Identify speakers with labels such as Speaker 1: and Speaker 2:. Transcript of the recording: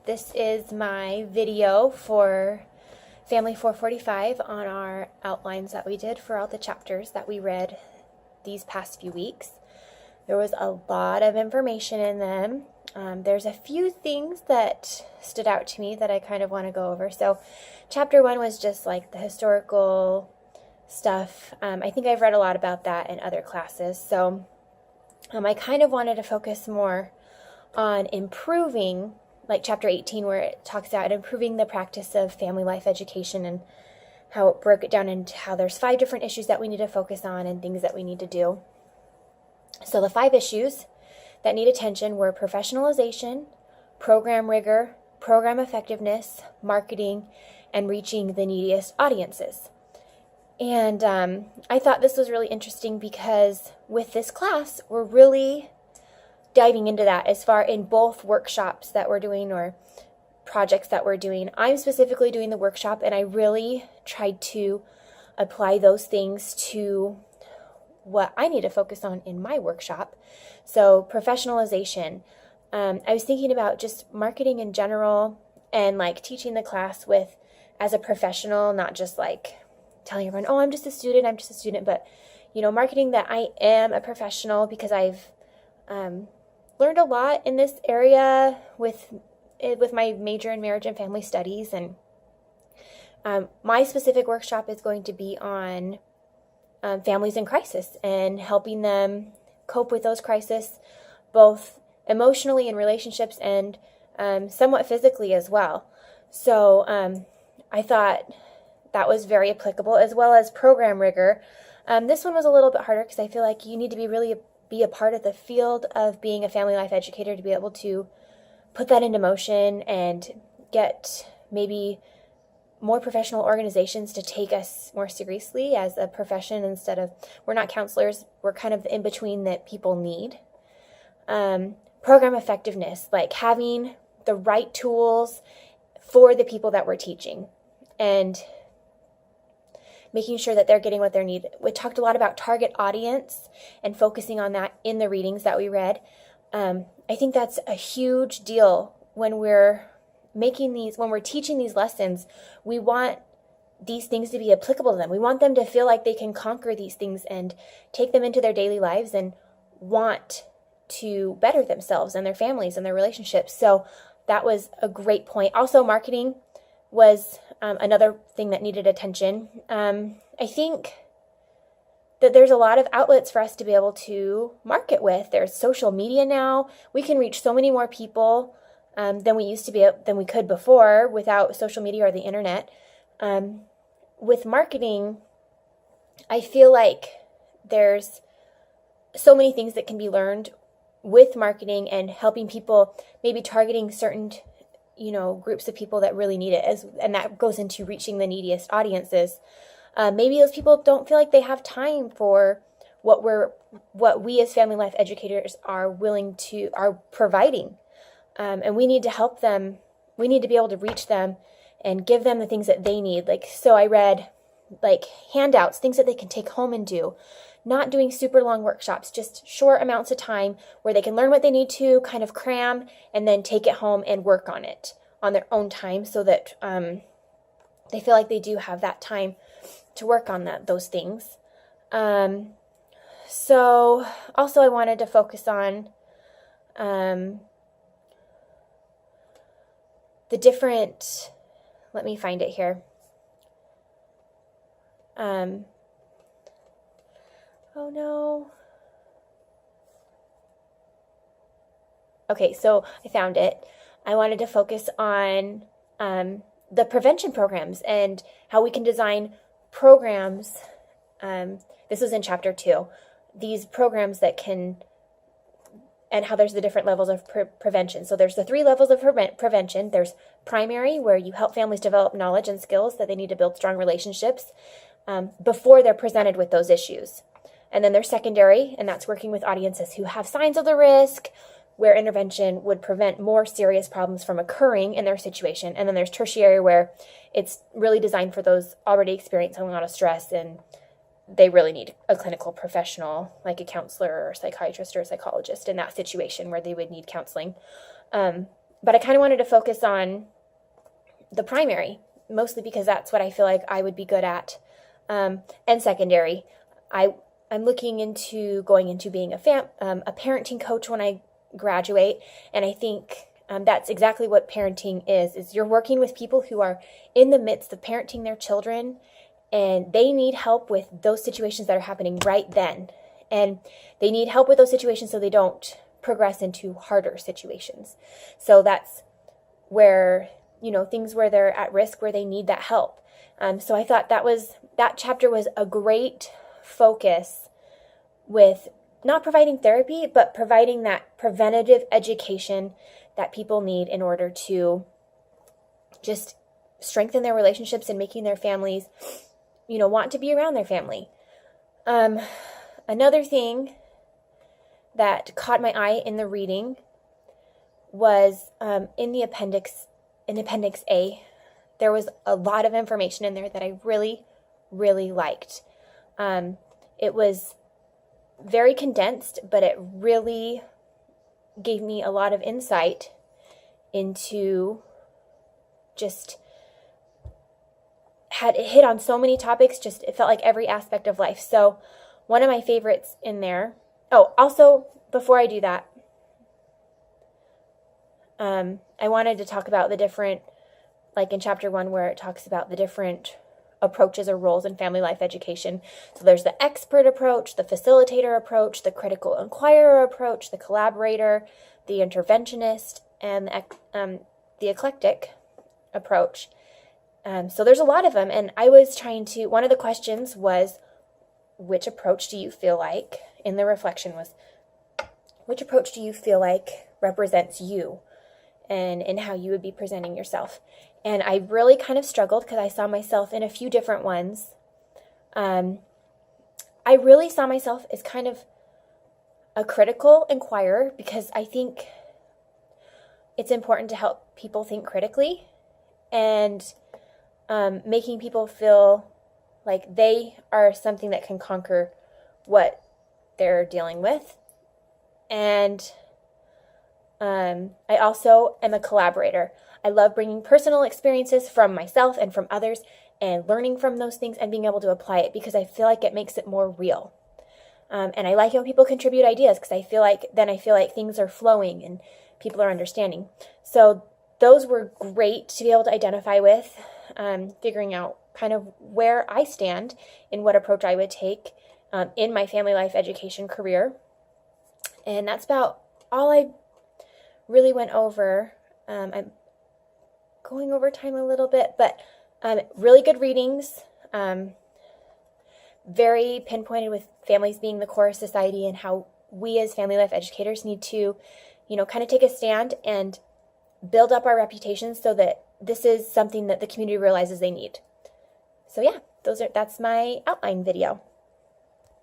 Speaker 1: This is my video for Family 445 on our outlines that we did for all the chapters that we read these past few weeks. There was a lot of information in them. There's a few things that stood out to me that I kind of want to go over. So chapter 1 was just like the historical stuff. I think I've read a lot about that in other classes. So I kind of wanted to focus more on improving, like chapter 18, where it talks about improving the practice of family life education and how it broke it down into how there's 5 different issues that we need to focus on and things that we need to do. So the 5 issues that need attention were professionalization, program rigor, program effectiveness, marketing, and reaching the neediest audiences. And I thought this was really interesting because with this class, we're really diving into that as far in both workshops that we're doing or projects that we're doing. I'm specifically doing the workshop, and I really tried to apply those things to what I need to focus on in my workshop. So professionalization. I was thinking about just marketing in general and like teaching the class with as a professional, not just like telling everyone, oh, I'm just a student, but marketing that I am a professional because I've learned a lot in this area with my major in marriage and family studies, and my specific workshop is going to be on families in crisis and helping them cope with those crises, both emotionally in relationships and somewhat physically as well. So I thought that was very applicable, as well as program rigor. This one was a little bit harder because I feel like you need to be a part of the field of being a family life educator to be able to put that into motion and get maybe more professional organizations to take us more seriously as a profession instead of, we're not counselors, we're kind of the in-between that people need. Program effectiveness, like having the right tools for the people that we're teaching and making sure that they're getting what they need. We talked a lot about target audience and focusing on that in the readings that we read. I think that's a huge deal when we're teaching these lessons. We want these things to be applicable to them. We want them to feel like they can conquer these things and take them into their daily lives and want to better themselves and their families and their relationships. So that was a great point. Also, marketing was another thing that needed attention. I think that there's a lot of outlets for us to be able to market with. There's social media now. We can reach so many more people than we could before without social media or the internet. With marketing, I feel like there's so many things that can be learned with marketing and helping people, maybe targeting certain groups of people that really need it, and that goes into reaching the neediest audiences. Maybe those people don't feel like they have time for what we as family life educators are providing, and we need to help them. We need to be able to reach them and give them the things that they need. So I read like handouts, things that they can take home and do. Not doing super long workshops, just short amounts of time where they can learn what they need to, kind of cram, and then take it home and work on it on their own time so that they feel like they do have that time to work on those things. So also I wanted to focus on the different, let me find it here. Oh no. Okay, so I found it. I wanted to focus on the prevention programs and how we can design programs. This was in chapter 2. These programs and how there's the different levels of prevention. So there's the 3 levels of prevention. There's primary, where you help families develop knowledge and skills that they need to build strong relationships before they're presented with those issues. And then there's secondary, and that's working with audiences who have signs of the risk, where intervention would prevent more serious problems from occurring in their situation. And then there's tertiary, where it's really designed for those already experiencing a lot of stress and they really need a clinical professional, like a counselor or a psychiatrist or a psychologist in that situation where they would need counseling. but I kind of wanted to focus on the primary, mostly because that's what I feel like I would be good at, and secondary. I'm looking into going into being a parenting coach when I graduate, and I think that's exactly what parenting is you're working with people who are in the midst of parenting their children, and they need help with those situations that are happening right then, and they need help with those situations so they don't progress into harder situations. So that's where, things where they're at risk, where they need that help. So I thought that chapter was a great focus with not providing therapy, but providing that preventative education that people need in order to just strengthen their relationships and making their families, want to be around their family. Another thing that caught my eye in the reading was in Appendix A. There was a lot of information in there that I really, really liked. It was very condensed, but it really gave me a lot of insight into it hit on so many topics, it felt like every aspect of life. So one of my favorites in there, also before I do that, I wanted to talk about the different, like in chapter 1 where it talks about the different approaches or roles in family life education. So there's the expert approach, the facilitator approach, the critical inquirer approach, the collaborator, the interventionist, and the eclectic approach. So there's a lot of them, and I was one of the questions was, which approach do you feel like, in the reflection was, which approach do you feel like represents you and how you would be presenting yourself? And I really kind of struggled because I saw myself in a few different ones. I really saw myself as kind of a critical inquirer because I think it's important to help people think critically and making people feel like they are something that can conquer what they're dealing with. And I also am a collaborator. I love bringing personal experiences from myself and from others and learning from those things and being able to apply it because I feel like it makes it more real. And I like when people contribute ideas because I feel like things are flowing and people are understanding. So those were great to be able to identify with, figuring out kind of where I stand and what approach I would take in my family life education career. And that's about all I really went over. I'm going over time a little bit, but really good readings, very pinpointed with families being the core of society and how we as family life educators need to, kind of take a stand and build up our reputations so that this is something that the community realizes they need. So yeah, that's my outline video.